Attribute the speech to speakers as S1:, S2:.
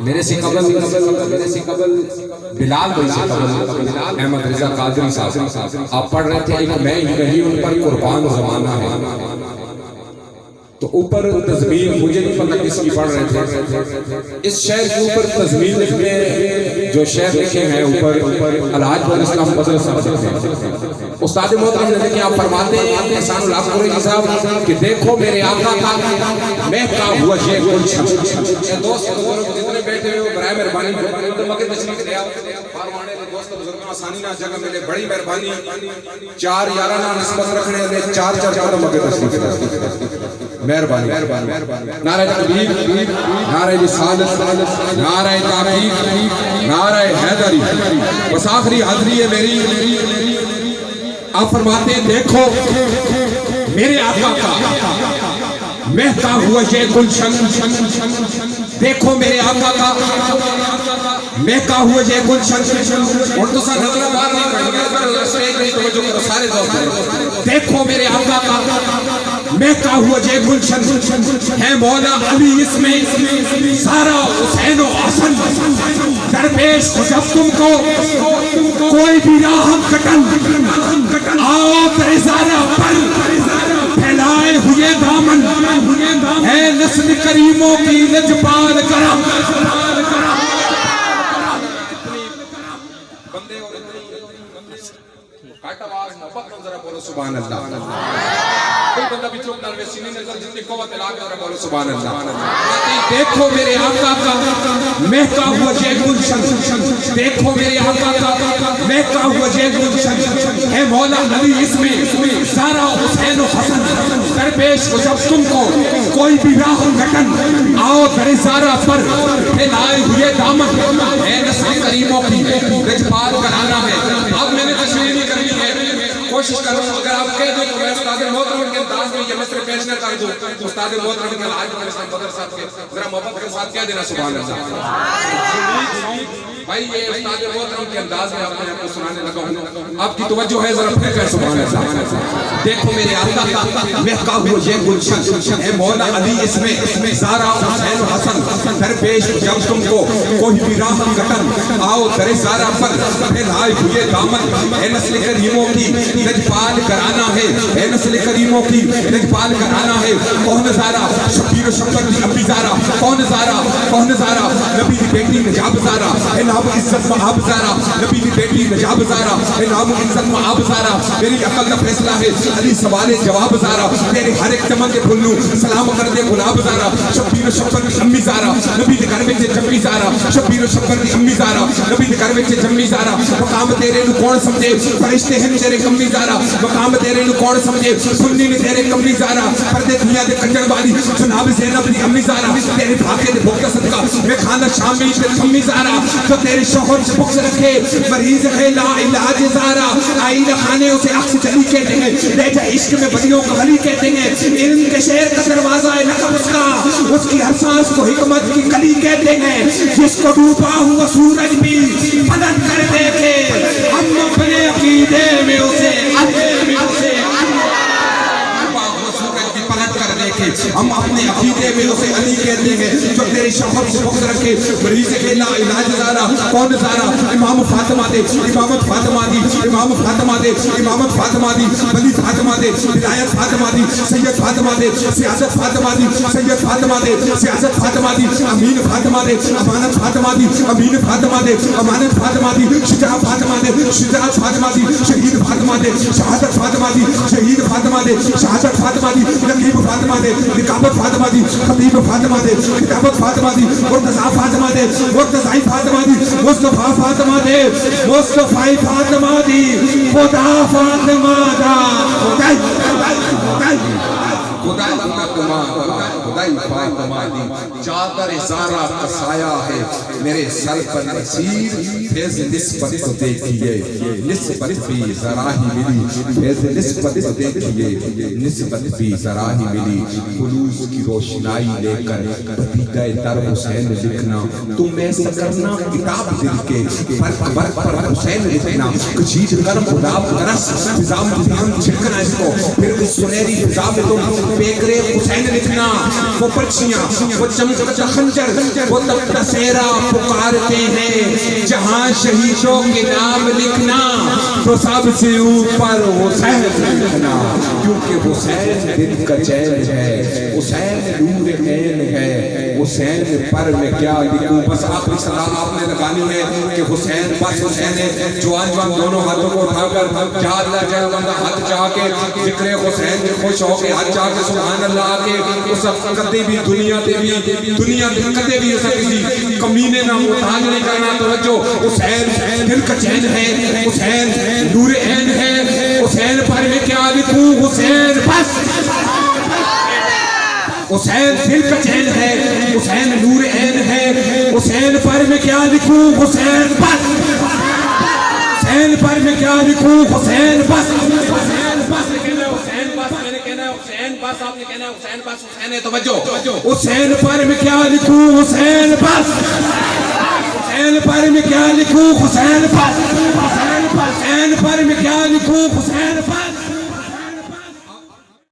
S1: میرے سے قبل بلال بھائی سے قبل احمد رضا قادری صاحب آپ پڑھ رہے تھے ایک میں ہی نہیں ان پر قربان زمانہ ہے، تو اوپر تضمین مجھے نہیں پتہ کس کی پڑھ رہے تھے، اس شعر کے اوپر تضمین لکھنے جو شعر لکھے ہیں اوپر الحاج اسلام بدر صاحب استاد محترم نے دیکھیں آپ فرماتے ہیں احسان اللہ قریشی صاحب کہ دیکھو میرے آقا کا مہکا ہوا یہ گلشن، اے دوست بزرگ جتنے بیٹھے ہوئے برائے مہربانی مگر تشریف لے آؤ پاروانے کے دوست بزرگاں آسانی نہ جگہ ملے بڑی مہربانی چار یارانہ نسبت رکھنے دے چار قدم مگر تشریف لے مہربانی نعرہ تکبیر نعرہ رسالت نعرہ تحقیق نعرہ حیدری بس آخری حاضری ہے میری، آپ فرماتے ہیں دیکھو میرے آقا کا مہکا ہوا یہ گلشن، دیکھو میرے آقا کا مہکا ہوا یہ گلشن، اور تو سا نظرہ بار نہیں کرنے سٹیج نہیں توجہ کرو سارے دوست، دیکھو میرے آقا کا مہکا ہوا یہ گلشن ہے مولا علی اس میں سارا حسین و حسن، درپیش ہو جب تم کو کوئی بھی راہ کٹن آؤ رسالہ پر پھیلائے ہوئے دامن اے نسل کریموں کی لجپال کرم، سبحان اللہ کوئی بندہ بھی چوک نروے سینے نظر جتنی قوت علاقہ اور بولو سبحان اللہ، دیکھو میرے آقا کا مہکا ہوا یہ گلشن، دیکھو میرے آقا کا مہکا ہوا یہ گلشن ہے مولا علی اس میں سارا حسین و حسن، درپیش ہو جب تم کو کوئی بھی راہ گھٹن آؤ در زارہ پر پھیلائے ہوئے دامن اے نسل کریموں کی لجپال کرانا ہے، اب میں نے تشریح نہیں کرنی ہے، کوشش کروں اگر آپ کہہ دو تو میں استاد محترم کے انداز میں یہ مصر پیش نہ کر دوں، استاد محترم کے الحاج اسلام بدر صاحب کے ذرا محبت کے ساتھ کہہ دینا سبحان اللہ بھائی، یہ استاد محترم کے انداز میں آپ کو سنانے لگا ہوں، آپ کی توجہ ہے ذرا پھر کر سبحان اللہ، دیکھو میرے آقا کا مہکا ہوا یہ گلشن ہے مولا علی اس میں سارا حسین و حسن، درپیش جب تم کو کوئی بھی راہ گھٹن آؤ در زارہ پر پھیلائے ہوئے دامن اے نسل کریموں کی لجپال کرانا ہے، اے نسل کریموں کی لجپال کرانا ہے، کون زارہ شبیر و شبر دی ابی زارہ، کون زارہ نبی دی بیٹی نجاب زارہ، اے نام عزت معاب زارہ نبی دی بیٹی نجاب زارہ، اے نام عزت معاب زارہ، میری عقل کا فیصلہ ہے علی سوال جواب زارہ، تیرے ہر ایک چمن کے پھلوں سلام کر دے گلاب زارہ، شبیر و شبر دی امی زارہ نبی دی گھر وچ جمی زارہ، شبیر و شبر دی امی زارہ نبی دی گھر وچ جمی زارہ، مقام تیرے نو کون سمجھے فرشتے ہیں تیرے کمی زارہ، مقام تیرے نو کون سمجھے سنی نے تیرے کمی زارہ، پردے دنیا دے کنجر والی جناب زینب دی امی زارہ، تیرے بھاگے دے بھوکا صدقہ میں کھانا شامی تے کمی زارہ، جو تیرے شوہر سے بکس رکھے مریض ہے لا علاج زارہ، آئی لکھانے اسے عکس چلی کہتے ہیں، بیٹا عشق میں بڑیوں کا حلی کہتے ہیں، علم کے شہر کا دروازہ ہے لقب اس کا، اس کی ہر سانس کو حکمت کی کلی کہتے ہیں، جس کو ڈوبا ہوا سورج بھی پلٹ کر دیکھے ہم اپنے عقیدے میں اسے ہم اپنے عقیدے میں اسے علی کہتے ہیں، جو تیرے شوہر سے بغض رکھے مریض ہے لا علاج زارہ، کون زارہ امام فاطمہ دے امامت فاطمہ دی، امام فاطمہ دے امامت فاطمہ دی، ولی فاطمہ دے ہدایت فاطمہ دی، سید فاطمہ دے سیاست فاطمہ دی، سید فاطمہ دے سیاست فاطمہ دی، امین فاطمہ دے امانت فاطمہ دی، امین فاطمہ دے امانت فاطمہ دی، شجاع فاطمہ دے شجاعت فاطمہ دی، شہید فاطمہ دے شہادت فاطمہ دی، شہید فاطمہ دے شہادت فاطمہ دی، رقیب فاطمہ دے رقابت فاطمہ دی، خطیب فاطمہ دے کتابت فاطمہ دی، مرتضی فاطمہ دے مرتضی فاطمہ دی، مصطفیٰ فاطمہ دے مصطفی فاطمہ دی، خدا فاطمہ دا خدای فاطمہ دی، چادر زارہ کا سایہ ہے میرے سر پر نصیر، فیض نسبت کو دیکھئے نسبت بھی ذرا ہی ملی، فیض نسبت کو دیکھئے نسبت بھی ذرا ہی ملی، خلوص کی روشنائی لے کر بھتیجہ در حسین لکھنا، تم ایسا کرنا کتاب دل کے فرق پر حسین لکھنا، کشید کر گلاب گرس فضا میں دھیان چھکنا اس کو، پھر اس سنہری فضا میں تم بیکرے حسین لکھنا، وہ پرچیاں، وہ چمکتا خنجر، وہ تپتا سہرا پکارتے ہیں، جہاں شہیدوں کے نام لکھنا تو سب سے اوپر حسین لکھنا، کیونکہ حسین دل کا چین ہے، حسین نور عین ہے، حسین پر میں کیا لکھوں. بس آخری سلام آپ نے لگانی ہے کہ حسین بس حسین ہے. جوان جوان دونوں ہاتھوں کو اٹھا کر جا اللہ جائے بندہ ہاتھ چاہ کے ذکر حسین میں خوش ہو کے ہاتھ چاہ کے سبحان اللہ آکے اس کدے بھی دنیا دے کدے بھی اسے کسی کمینے نہ محتاج نہیں کرنا. توجہ، حسین دل کا چین ہے، حسین نور عین ہے، حسین پر میں کیا لکھوں، حسین بس حسین دل کا چین ہے، حسین نور عین ہے، حسین پر میں کیا لکھوں، حسین بس حسین پر میں کیا لکھوں، حسین بس حسین بس کہنا ہے، حسین بس میں نے کہنا ہے، حسین بس آپ نے کہنا ہے، حسین بس حسین ہے. توجہ، حسین پر میں کیا لکھوں، حسین بس حسین پر میں کیا لکھوں، حسین بس حسین پر میں کیا لکھوں، حسین بس